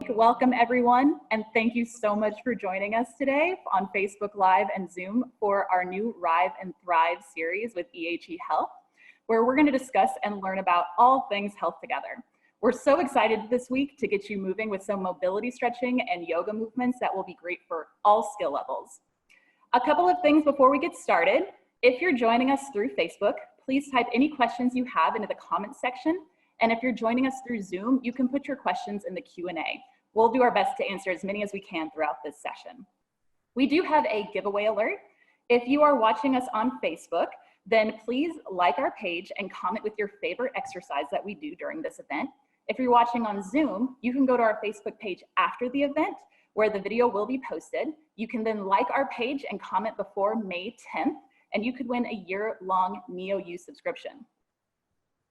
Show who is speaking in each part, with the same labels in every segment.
Speaker 1: Welcome everyone, and thank you so much for joining us today on Facebook Live and Zoom for our new Rive and Thrive series with EHE Health, where we're going to discuss and learn about all things health together. We're so excited this week to get you moving with some mobility stretching and yoga movements that will be great for all skill levels. A couple of things before we get started. If you're joining us through Facebook, please type any questions you have into the comments section. And if you're joining us through Zoom, you can put your questions in the Q&A. We'll do our best to answer as many as we can throughout this session. We do have a giveaway alert. If you are watching us on Facebook, then please like our page and comment with your favorite exercise that we do during this event. If you're watching on Zoom, you can go to our Facebook page after the event where the video will be posted. You can then like our page and comment before May 10th, and you could win a year-long NEOU subscription.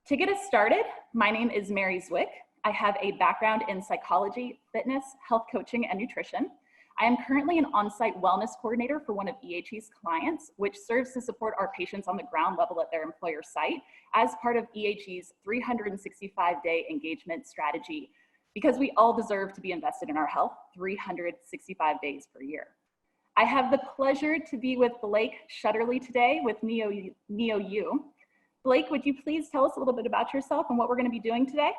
Speaker 1: To get us started, my name is Mary Zwick. I have a background in psychology, fitness, health coaching, and nutrition. I am currently an on-site wellness coordinator for one of EHE's clients, which serves to support our patients on the ground level at their employer site as part of EHE's 365-day engagement strategy, because we all deserve to be invested in our health 365 days per year. I have the pleasure to be with Blake Shutterly today with NEOU. Blake, would you please tell us a little bit about yourself and what we're going to be doing today?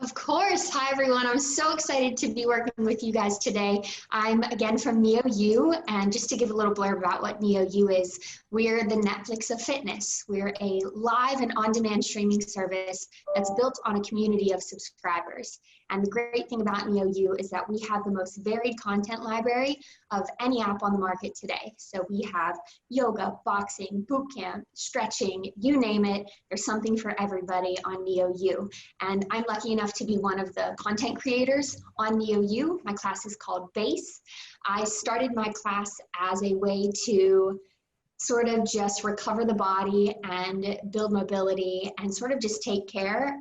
Speaker 2: Of course. Hi, everyone. I'm so excited to be working with you guys today. I'm again from NEOU, and just to give a little blurb about what NEOU is, we're the Netflix of fitness. We're a live and on-demand streaming service that's built on a community of subscribers. And the great thing about NEOU is that we have the most varied content library of any app on the market today. So we have yoga, boxing, boot camp, stretching, you name it. There's something for everybody on NEOU. And I'm lucky enough to be one of the content creators on NEOU. My class is called BASE. I started my class as a way to sort of just recover the body and build mobility and sort of just take care,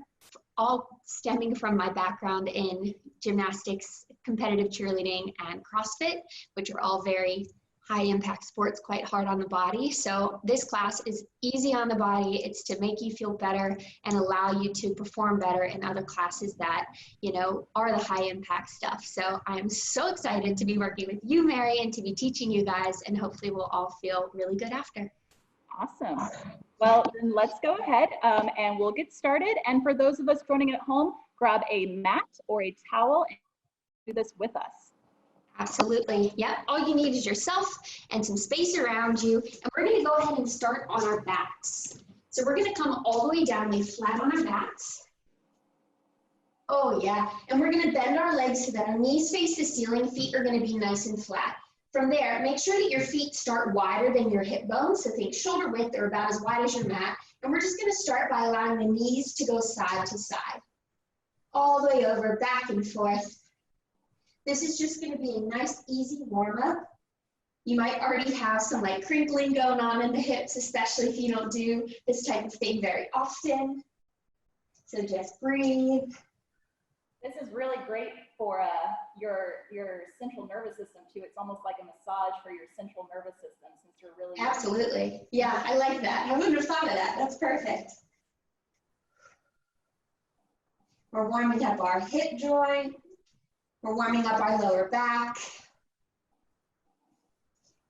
Speaker 2: all stemming from my background in gymnastics, competitive cheerleading, and CrossFit, which are all very high impact sports, quite hard on the body. So this class is easy on the body. It's to make you feel better and allow you to perform better in other classes that, you know, are the high impact stuff. So I'm so excited to be working with you, Mary, and to be teaching you guys, and hopefully we'll all feel really good after.
Speaker 1: Awesome. Well, then let's go ahead and we'll get started. And for those of us joining at home, grab a mat or a towel and do this with us.
Speaker 2: Absolutely. Yep. All you need is yourself and some space around you. And we're going to go ahead and start on our backs. So we're going to come all the way down, lay flat on our backs. Oh, yeah. And we're going to bend our legs so that our knees face the ceiling, feet are going to be nice and flat. From there, make sure that your feet start wider than your hip bones. So think shoulder width or about as wide as your mat. And we're just going to start by allowing the knees to go side to side. All the way over, back and forth. This is just going to be a nice, easy warm-up. You might already have some like crinkling going on in the hips, especially if you don't do this type of thing very often. So just breathe.
Speaker 1: This is really great for your central nervous system too. It's almost like a massage for your central nervous system since you're really—
Speaker 2: Absolutely. Yeah, I like that. I wouldn't have thought of that. That's perfect. We're warming up our hip joint. We're warming up our lower back.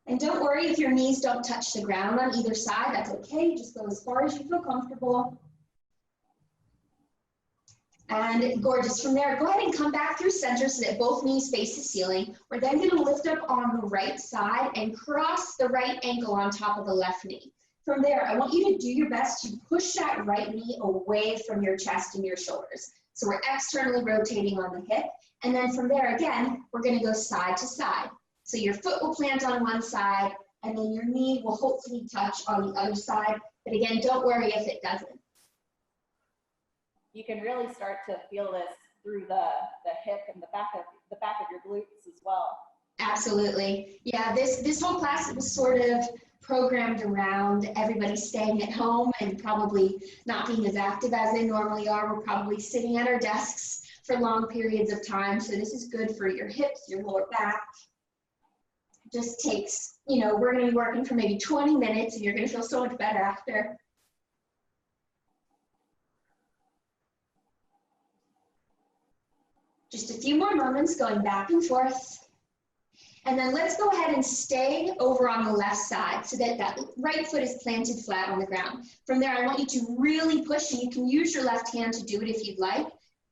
Speaker 2: And don't worry if your knees don't touch the ground on either side. That's okay. Just go as far as you feel comfortable. And gorgeous. From there, go ahead and come back through center so that both knees face the ceiling. We're then going to lift up on the right side and cross the right ankle on top of the left knee. From there, I want you to do your best to push that right knee away from your chest and your shoulders. So we're externally rotating on the hip. And then from there, again, we're going to go side to side. So your foot will plant on one side, and then your knee will hopefully touch on the other side. But again, don't worry if it doesn't.
Speaker 1: You can really start to feel this through the hip and the back of your glutes as well.
Speaker 2: Absolutely. Yeah, this whole class was sort of programmed around everybody staying at home and probably not being as active as they normally are. We're probably sitting at our desks for long periods of time. So this is good for your hips, your lower back. It just takes, you know, we're going to be working for maybe 20 minutes and you're going to feel so much better after. Just a few more moments going back and forth. And then let's go ahead and stay over on the left side so that that right foot is planted flat on the ground. From there, I want you to really push, and you can use your left hand to do it if you'd like.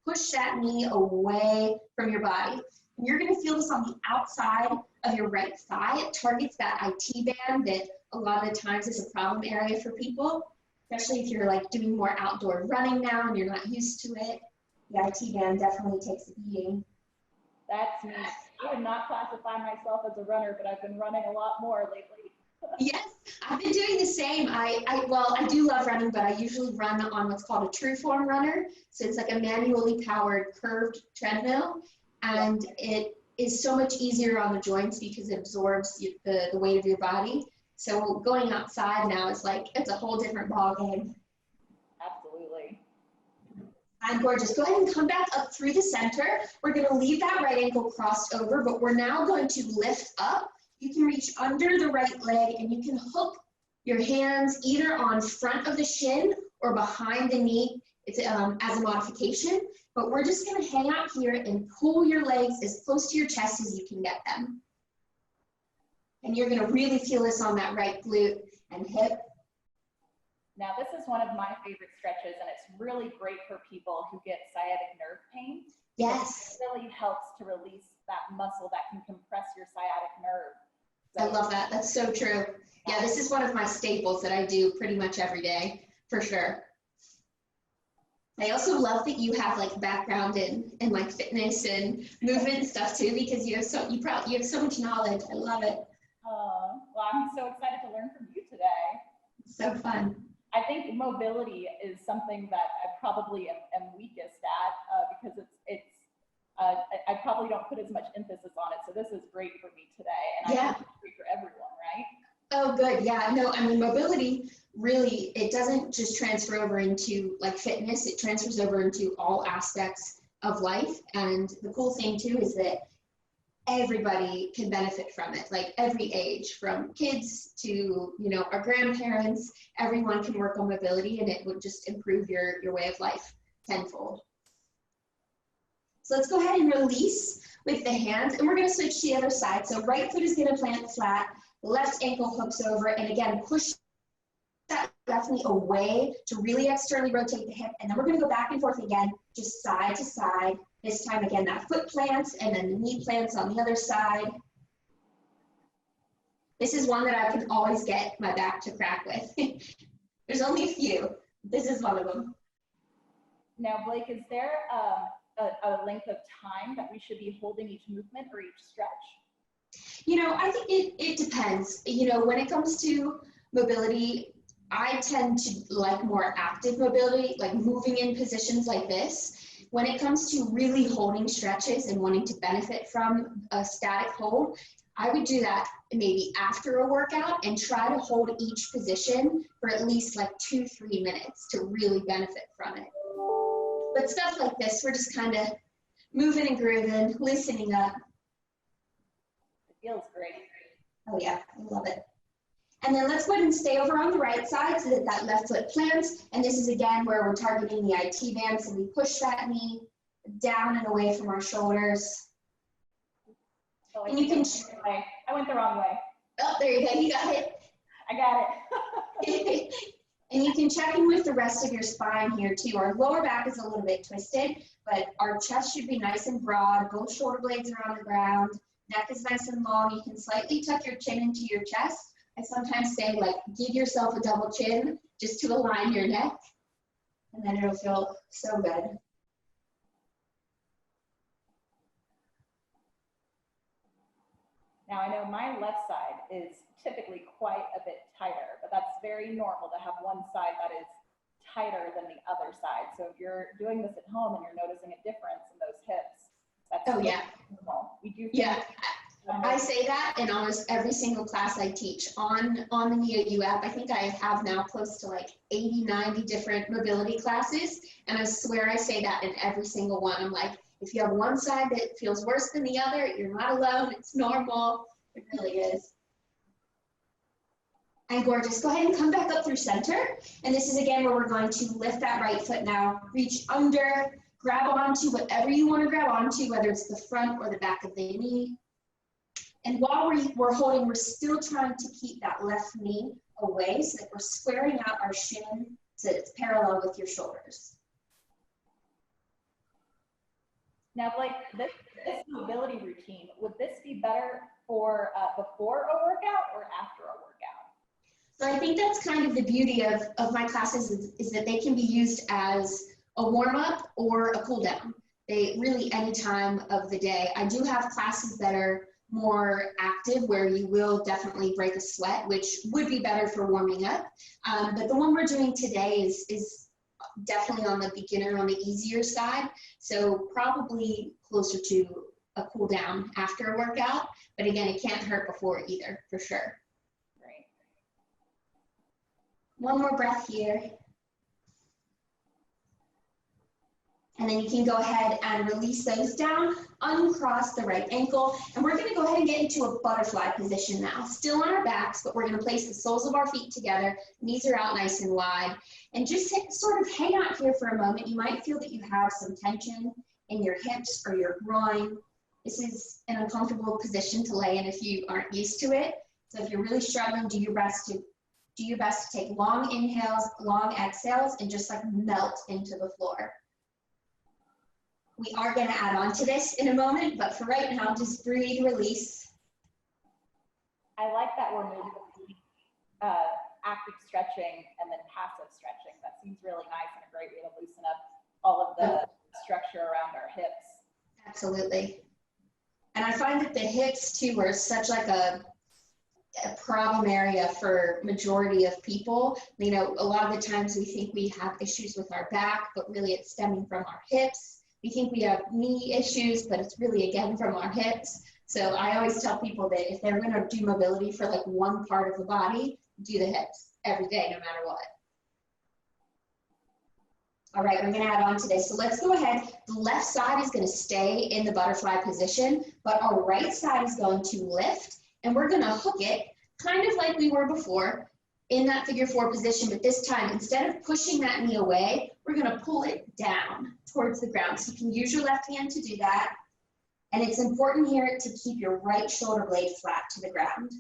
Speaker 2: Push that knee away from your body. And you're gonna feel this on the outside of your right thigh. It targets that IT band that a lot of the times is a problem area for people, especially if you're like doing more outdoor running now and you're not used to it. The IT band definitely takes a beating.
Speaker 1: That's me. I would not classify myself as a runner, but I've been running a lot more lately.
Speaker 2: Yes, I've been doing the same. Well, I do love running, but I usually run on what's called a true form runner. So it's like a manually powered curved treadmill, and it is so much easier on the joints because it absorbs the weight of your body. So going outside now is like, it's a whole different ball game.
Speaker 1: Absolutely.
Speaker 2: I'm gorgeous. Go ahead and come back up through the center. We're going to leave that right ankle crossed over, but we're now going to lift up. You can reach under the right leg, and you can hook your hands either on front of the shin or behind the knee. It's as a modification, but we're just going to hang out here and pull your legs as close to your chest as you can get them. And you're going to really feel this on that right glute and hip.
Speaker 1: Now, this is one of my favorite stretches, and it's really great for people who get sciatic nerve pain.
Speaker 2: Yes.
Speaker 1: It really helps to release that muscle that can compress your sciatic nerve.
Speaker 2: So, I love that. That's so true. Yeah, this is one of my staples that I do pretty much every day, for sure. I also love that you have like background in like fitness and movement and stuff too, because you have so much knowledge. I love it.
Speaker 1: Well, I'm so excited to learn from you today.
Speaker 2: So fun.
Speaker 1: I think mobility is something that I probably am weakest at because I probably don't put as much emphasis on it. So this is great for me today, and I think it's great for everyone, right? Oh, good. Yeah. No, I mean, mobility really, it doesn't just transfer over into like fitness. It transfers over into all aspects of life. And the cool thing too is that everybody can benefit from it, like every age, from kids to, you know, our grandparents. Everyone can work on mobility, and it would just improve your way of life tenfold. So let's go ahead and release with the hands, and we're going to switch to the other side. So right foot is going to plant flat, left ankle hooks over, and again, push that left knee away to really externally rotate the hip, and then we're going to go back and forth again, just side to side. This time, again, that foot plants, and then the knee plants on the other side. This is one that I can always get my back to crack with. There's only a few. This is one of them. Now, Blake, is there a length of time that we should be holding each movement or each stretch? You know, I think it depends. You know, when it comes to mobility, I tend to like more active mobility, like moving in positions like this. When it comes to really holding stretches and wanting to benefit from a static hold, I would do that maybe after a workout and try to hold each position for at least like 2-3 minutes to really benefit from it. But stuff like this, we're just kind of moving and grooving, loosening up. It feels great. Oh yeah, I love it. And then let's go ahead and stay over on the right side so that that left foot plants. And this is again where we're targeting the IT band. So we push that knee down and away from our shoulders. Oh, and you can, I went the wrong way. Oh, there you go, you got it. I got it. And you can check in with the rest of your spine here too. Our lower back is a little bit twisted, but our chest should be nice and broad. Both shoulder blades are on the ground. Neck is nice and long. You can slightly tuck your chin into your chest. I sometimes say, like, give yourself a double chin just to align your neck, and then it'll feel so good. Now, I know my left side is typically quite a bit tighter, but that's very normal to have one side that is tighter than the other side. So if you're doing this at home and you're noticing a difference in those hips, that's normal. We do. Yeah. I say that in almost every single class I teach on the NEOU app. I think I have now close to like 80, 90 different mobility classes. And I swear I say that in every single one. I'm like, if you have one side that feels worse than the other, you're not alone. It's normal. It really is. And gorgeous. Go ahead and come back up through center. And this is again where we're going to lift that right foot now, reach under,
Speaker 2: grab onto whatever you want to grab onto, whether it's the front or the back of the knee. And while we're holding, we're still trying to keep that left knee away so that we're squaring out our shin so that it's parallel with your shoulders.
Speaker 1: Now, Blake, this mobility routine, would this be better for before a workout or after a workout?
Speaker 2: So I think that's kind of the beauty of my classes is that they can be used as a warm-up or a cool-down. They really any time of the day. I do have classes that are more active where you will definitely break a sweat, which would be better for warming up. But the one we're doing today is definitely on the beginner, on the easier side. So probably closer to a cool down after a workout. But again, it can't hurt before either, for sure.
Speaker 1: Great.
Speaker 2: One more breath here. And then you can go ahead and release those down, uncross the right ankle, and we're gonna go ahead and get into a butterfly position now. Still on our backs, but we're gonna place the soles of our feet together, knees are out nice and wide, and just sort of hang out here for a moment. You might feel that you have some tension in your hips or your groin. This is an uncomfortable position to lay in if you aren't used to it. So if you're really struggling, do your best to take long inhales, long exhales, and just like melt into the floor. We are going to add on to this in a moment, but for right now, just breathe, release.
Speaker 1: I like that we're moving active stretching and then passive stretching. That seems really nice and a great way to loosen up all of the structure around our hips.
Speaker 2: Absolutely. And I find that the hips too are such like a problem area for majority of people. You know, a lot of the times we think we have issues with our back, but really it's stemming from our hips. We think we have knee issues, but it's really again from our hips. So I always tell people that if they're going to do mobility for like one part of the body, do the hips every day, no matter what. All right, we're going to add on to this. So let's go ahead. The left side is going to stay in the butterfly position, but our right side is going to lift, and we're going to hook it kind of like we were before in that figure 4 position, but this time, instead of pushing that knee away, we're going to pull it down towards the ground. So you can use your left hand to do that. And it's important here to keep your right shoulder blade flat to the ground.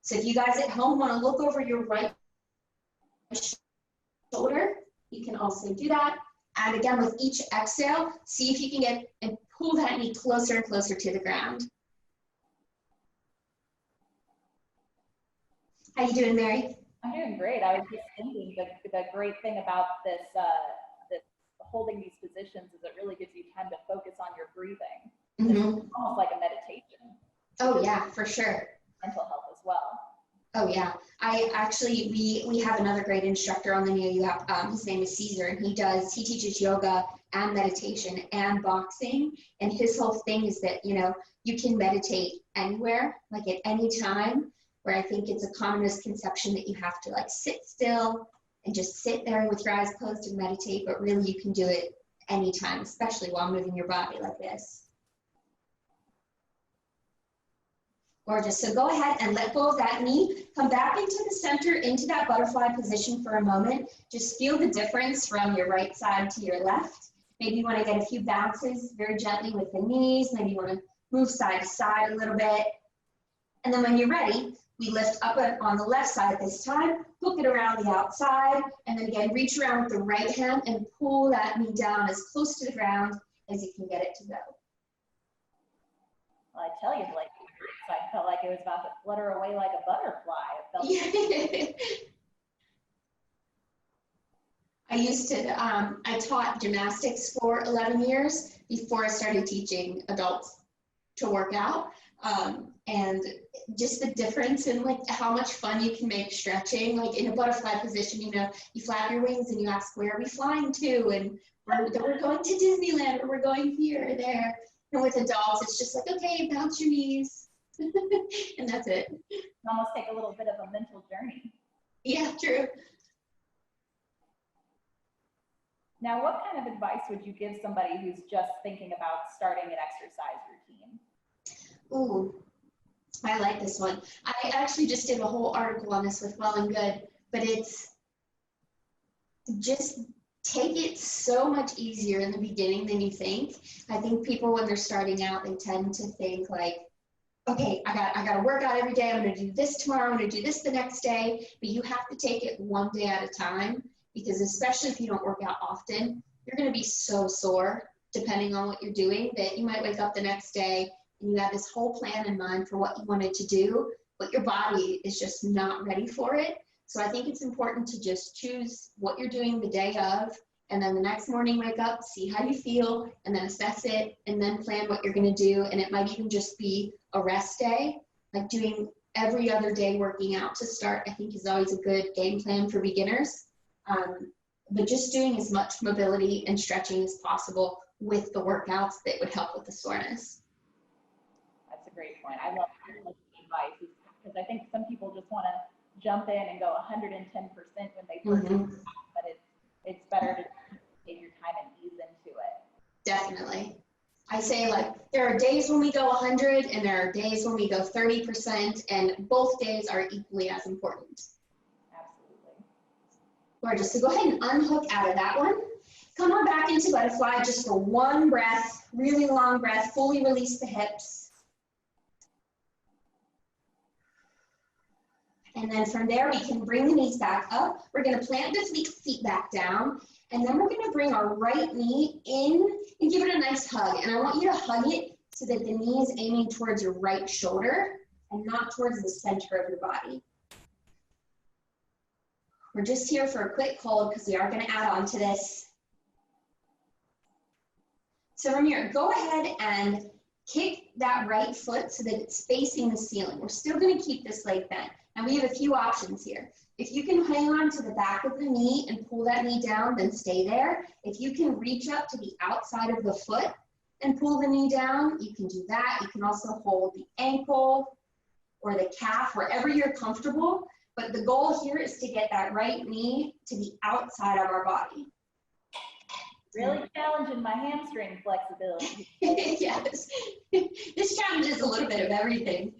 Speaker 2: So if you guys at home want to look over your right shoulder, you can also do that. And again, with each exhale, see if you can get and pull that knee closer and closer to the ground. How you doing, Mary?
Speaker 1: I'm doing great. I was just thinking the great thing about this holding these positions is it really gives you time to focus on your breathing.
Speaker 2: Mm-hmm.
Speaker 1: It's almost like a meditation.
Speaker 2: Oh yeah, for sure.
Speaker 1: Mental health as well.
Speaker 2: Oh yeah, I actually, we have another great instructor on the NEOU, his name is Caesar, and he teaches yoga and meditation and boxing, and his whole thing is that, you know, you can meditate anywhere, like at any time, where I think it's a common misconception that you have to like sit still and just sit there with your eyes closed and meditate, but really you can do it anytime, especially while moving your body like this. Gorgeous. So go ahead and let go of that knee. Come back into the center, into that butterfly position for a moment. Just feel the difference from your right side to your left. Maybe you want to get a few bounces very gently with the knees. Maybe you want to move side to side a little bit. And then when you're ready, we lift up on the left side this time, hook it around the outside, and then again, reach around with the right hand and pull that knee down as close to the ground as you can get it to go.
Speaker 1: Well, I tell you, Blake, I felt like it was about to flutter away like a butterfly. It felt
Speaker 2: I used to, I taught gymnastics for 11 years before I started teaching adults to work out. And just the difference in like how much fun you can make stretching, like in a butterfly position, you know, you flap your wings and you ask, where are we flying to? And we're going to Disneyland, or we're going here or there. And with adults, it's just like, okay, bounce your knees. And that's it.
Speaker 1: almost take a little bit of a mental journey.
Speaker 2: Yeah, true.
Speaker 1: Now, what kind of advice would you give somebody who's just thinking about starting an exercise routine?
Speaker 2: Ooh, I like this one. I actually just did a whole article on this with Well and Good, but it's just take it so much easier in the beginning than you think. I think people, when they're starting out, they tend to think like, okay, I got to work out every day. I'm going to do this tomorrow. I'm going to do this the next day. But you have to take it one day at a time, because especially if you don't work out often, you're going to be so sore depending on what you're doing that you might wake up the next day and you have this whole plan in mind for what you wanted to do, but your body is just not ready for it. So I think it's important to just choose what you're doing the day of, and then the next morning wake up, see how you feel, and then assess it, and then plan what you're going to do. And it might even just be a rest day, like doing every other day working out to start, I think is always a good game plan for beginners. But just doing as much mobility and stretching as possible with the workouts that would help with the soreness.
Speaker 1: That's a great point. I love the advice, because I think some people just want to jump in and go 110% when they first start, but it's better to take your time and ease into it.
Speaker 2: Definitely. I say, like, there are days when we go 100 and there are days when we go 30%, and both days are equally as important.
Speaker 1: Absolutely.
Speaker 2: Gorgeous. So go ahead and unhook out of that one. Come on back into butterfly just for one breath, really long breath, fully release the hips. And then from there, we can bring the knees back up. We're going to plant the feet back down. And then we're going to bring our right knee in and give it a nice hug. And I want you to hug it so that the knee is aiming towards your right shoulder and not towards the center of your body. We're just here for a quick hold because we are going to add on to this. So from here, go ahead and kick that right foot so that it's facing the ceiling. We're still going to keep this leg bent. And we have a few options here. If you can hang on to the back of the knee and pull that knee down, then stay there. If you can reach up to the outside of the foot and pull the knee down, you can do that. You can also hold the ankle or the calf, wherever you're comfortable. But the goal here is to get that right knee to the outside of our body.
Speaker 1: Really challenging my hamstring flexibility.
Speaker 2: Yes. This challenges a little bit of everything.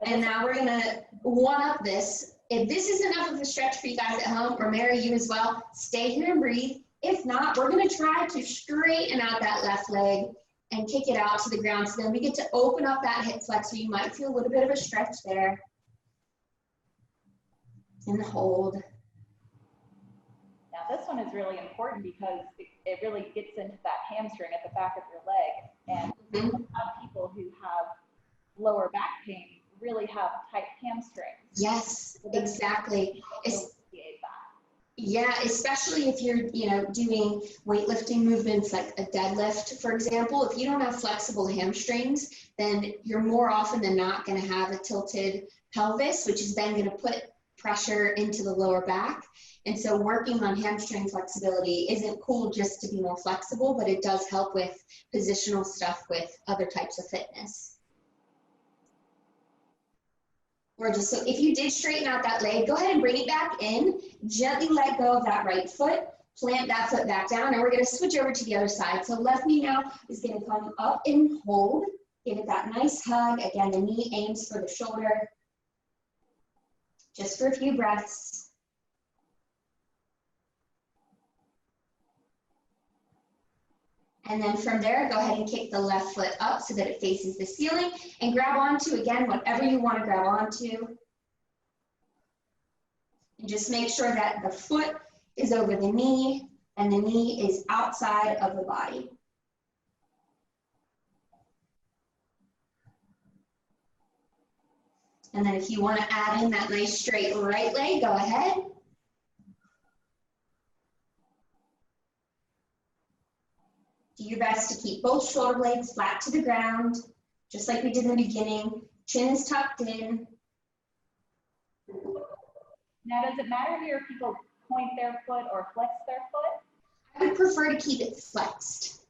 Speaker 2: And now we're going to one-up this. If this is enough of a stretch for you guys at home, or Mary, you as well, stay here and breathe. If not, we're going to try to straighten out that left leg and kick it out to the ground. So then we get to open up that hip flexor. You might feel a little bit of a stretch there. And hold.
Speaker 1: Now this one is really important because it really gets into that hamstring at the back of your leg. And a lot of people who have lower back pain really have tight hamstrings.
Speaker 2: Yes, exactly. Yeah, especially if you're, doing weightlifting movements like a deadlift, for example. If you don't have flexible hamstrings, then you're more often than not going to have a tilted pelvis, which is then going to put pressure into the lower back. And so working on hamstring flexibility isn't cool just to be more flexible, but it does help with positional stuff with other types of fitness. Gorgeous. So if you did straighten out that leg, go ahead and bring it back in. Gently let go of that right foot. Plant that foot back down, and we're going to switch over to the other side. So left knee now is going to come up and hold. Give it that nice hug. Again, the knee aims for the shoulder. Just for a few breaths. And then from there, go ahead and kick the left foot up so that it faces the ceiling, and grab onto, again, whatever you want to grab onto. And just make sure that the foot is over the knee and the knee is outside of the body. And then if you want to add in that nice straight right leg, go ahead. Do your best to keep both shoulder blades flat to the ground, just like we did in the beginning. Chin is tucked in.
Speaker 1: Now, does it matter here if people point their foot or flex their foot?
Speaker 2: I would prefer to keep it flexed.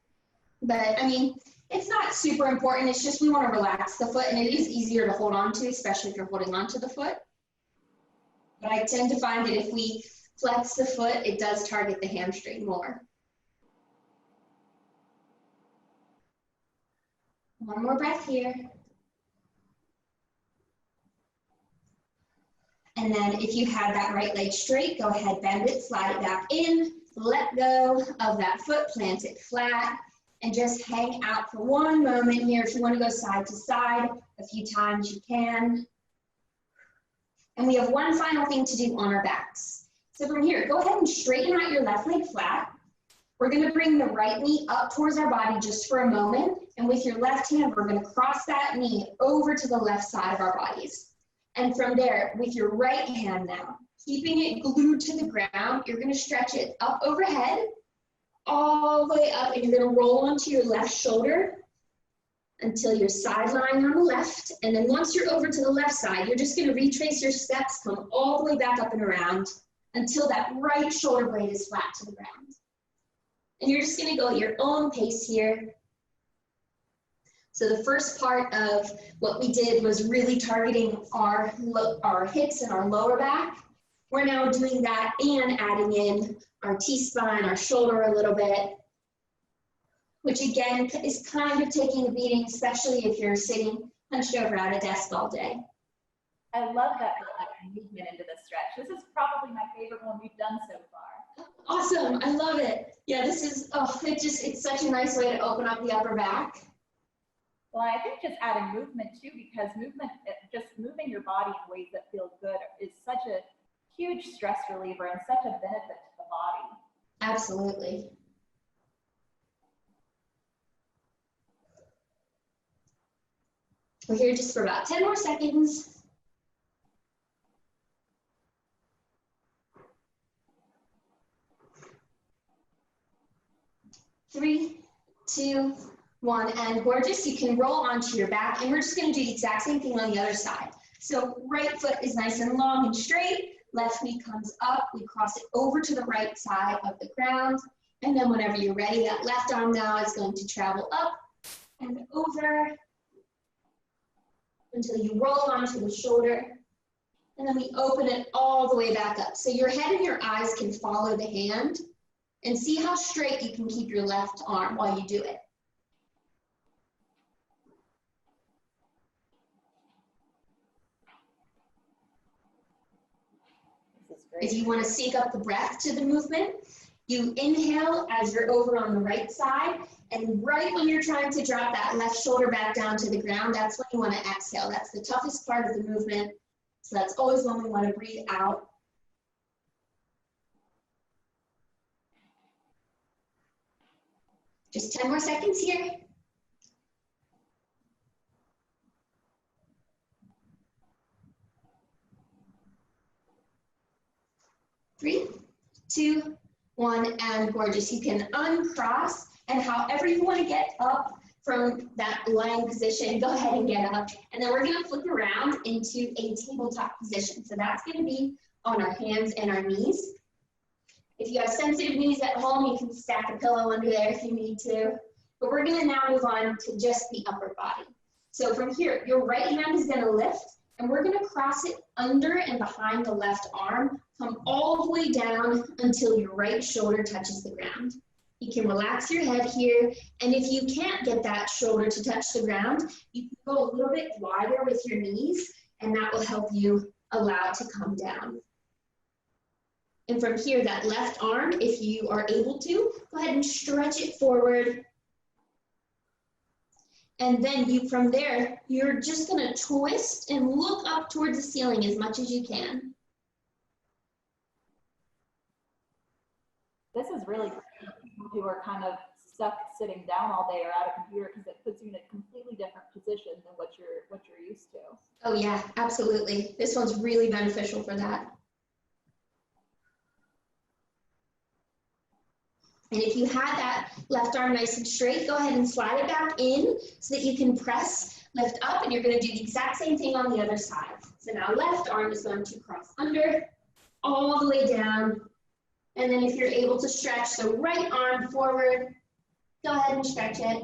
Speaker 2: But, I mean, it's not super important. It's just we want to relax the foot, and it is easier to hold on to, especially if you're holding on to the foot. But I tend to find that if we flex the foot, it does target the hamstring more. One more breath here. And then if you have that right leg straight, go ahead, bend it, slide it back in, let go of that foot, plant it flat, and just hang out for one moment here. If you want to go side to side a few times, you can. And we have one final thing to do on our backs. So from here, go ahead and straighten out your left leg flat. We're going to bring the right knee up towards our body just for a moment. And with your left hand, we're going to cross that knee over to the left side of our bodies. And from there, with your right hand now, keeping it glued to the ground, you're going to stretch it up overhead, all the way up, and you're going to roll onto your left shoulder until you're side lying on the left. And then once you're over to the left side, you're just going to retrace your steps, come all the way back up and around until that right shoulder blade is flat to the ground. And you're just going to go at your own pace here. So the first part of what we did was really targeting our hips and our lower back. We're now doing that and adding in our T-spine, our shoulder a little bit, which again is kind of taking a beating, especially if you're sitting hunched over at a desk all day.
Speaker 1: I love that movement into the stretch. This is probably my favorite one we've done so far.
Speaker 2: Awesome, I love it. Yeah, this is, it's such a nice way to open up the upper back.
Speaker 1: Well, I think just adding movement too, because movement, just moving your body in ways that feel good is such a huge stress reliever and such a benefit to the body.
Speaker 2: Absolutely. We're here just for about 10 more seconds. Three, two, one, and gorgeous. You can roll onto your back, and we're just going to do the exact same thing on the other side. So right foot is nice and long and straight, left knee comes up, we cross it over to the right side of the ground, and then whenever you're ready, that left arm now is going to travel up and over until you roll onto the shoulder, and then we open it all the way back up. So your head and your eyes can follow the hand, and see how straight you can keep your left arm while you do it. If you want to sync up the breath to the movement, you inhale as you're over on the right side, and right when you're trying to drop that left shoulder back down to the ground, that's when you want to exhale. That's the toughest part of the movement, so that's always when we want to breathe out. Just 10 more seconds here. Three, two, one, and gorgeous. You can uncross, and however you want to get up from that lying position, go ahead and get up. And then we're going to flip around into a tabletop position. So that's going to be on our hands and our knees. If you have sensitive knees at home, you can stack a pillow under there if you need to. But we're going to now move on to just the upper body. So from here, your right hand is going to lift, and we're going to cross it under and behind the left arm, come all the way down until your right shoulder touches the ground. You can relax your head here, and if you can't get that shoulder to touch the ground, you can go a little bit wider with your knees, and that will help you allow it to come down. And from here, that left arm, if you are able to, go ahead and stretch it forward. And then from there, you're just going to twist and look up towards the ceiling as much as you can.
Speaker 1: This is really great for people who are kind of stuck sitting down all day or at a computer, because it puts you in a completely different position than what you're used to.
Speaker 2: Oh yeah, absolutely. This one's really beneficial for that. And if you had that left arm nice and straight, go ahead and slide it back in so that you can press, lift up, and you're going to do the exact same thing on the other side. So now left arm is going to cross under, all the way down. And then if you're able to stretch the right arm forward, go ahead and stretch it.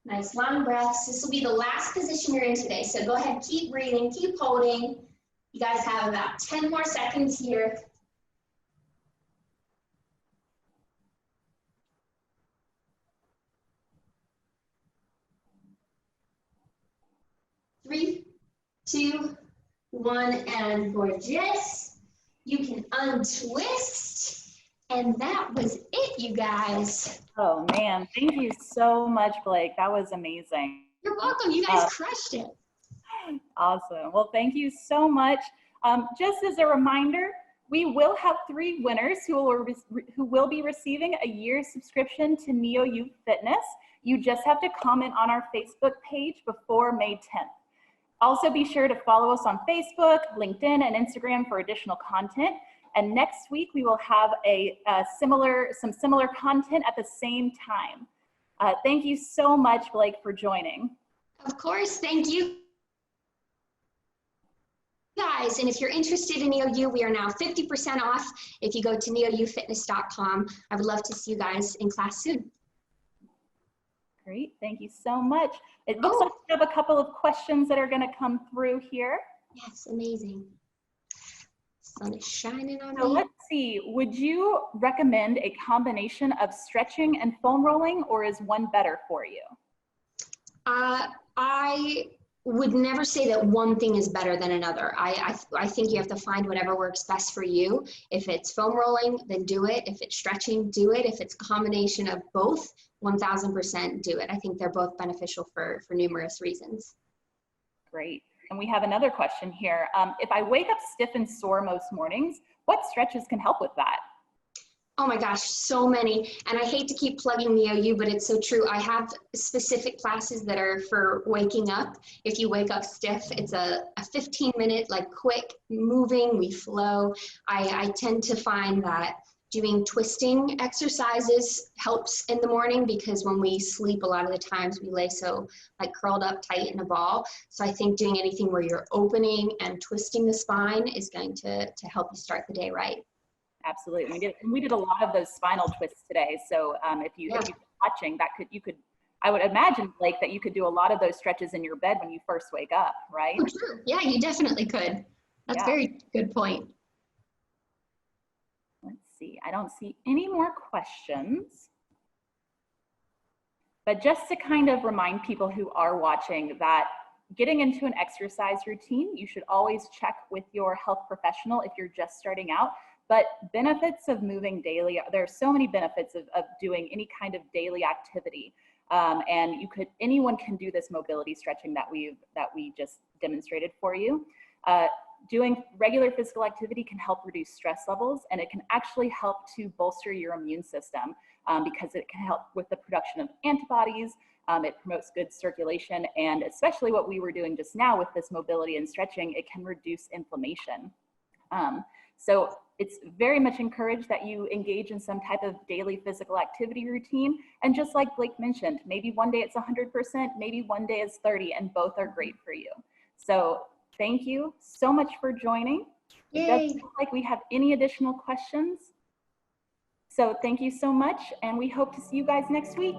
Speaker 2: Nice long breaths. This will be the last position you're in today. So go ahead, keep breathing, keep holding. You guys have about 10 more seconds here. 2, 1, and gorgeous. You can untwist, and that was it, you guys.
Speaker 1: Oh man, thank you so much, Blake. That was amazing.
Speaker 2: You're welcome. You guys crushed it.
Speaker 1: Awesome. Well, thank you so much. Just as a reminder, we will have 3 winners who will be receiving a year's subscription to NEOU Fitness. You just have to comment on our Facebook page before May 10th. Also be sure to follow us on Facebook, LinkedIn, and Instagram for additional content. And next week we will have some similar content at the same time. Thank you so much, Blake, for joining.
Speaker 2: Of course, thank you guys. And if you're interested in NEOU, we are now 50% off if you go to neoufitness.com. I would love to see you guys in class soon.
Speaker 1: Great, thank you so much. It looks like we have a couple of questions that are going to come through here.
Speaker 2: Yes, amazing. Sun is shining on me.
Speaker 1: So let's see, would you recommend a combination of stretching and foam rolling, or is one better for you?
Speaker 2: I would never say that one thing is better than another. I think you have to find whatever works best for you. If it's foam rolling, then do it. If it's stretching, do it. If it's a combination of both, 1000% do it. I think they're both beneficial for numerous reasons.
Speaker 1: Great. And we have another question here. If I wake up stiff and sore most mornings, what stretches can help with that?
Speaker 2: Oh my gosh, so many. And I hate to keep plugging NEOU, but it's so true. I have specific classes that are for waking up. If you wake up stiff, it's a 15-minute, like quick moving, we flow. I tend to find that doing twisting exercises helps in the morning, because when we sleep, a lot of the times we lay so like curled up tight in a ball. So I think doing anything where you're opening and twisting the spine is going to help you start the day right.
Speaker 1: Absolutely. We did a lot of those spinal twists today. So if you're watching, I would imagine, Blake, that you could do a lot of those stretches in your bed when you first wake up, right?
Speaker 2: Oh, true. Yeah, you definitely could. That's a very good point.
Speaker 1: Let's see. I don't see any more questions. But just to kind of remind people who are watching that getting into an exercise routine, you should always check with your health professional if you're just starting out. But benefits of moving daily, there are so many benefits of doing any kind of daily activity. And anyone can do this mobility stretching that we just demonstrated for you. Doing regular physical activity can help reduce stress levels, and it can actually help to bolster your immune system because it can help with the production of antibodies. It promotes good circulation, and especially what we were doing just now with this mobility and stretching, it can reduce inflammation. So it's very much encouraged that you engage in some type of daily physical activity routine. And just like Blake mentioned, maybe one day it's 100%, maybe one day it's 30, and both are great for you. So thank you so much for joining.
Speaker 2: Yay.
Speaker 1: It doesn't look like we have any additional questions. So thank you so much, and we hope to see you guys next week.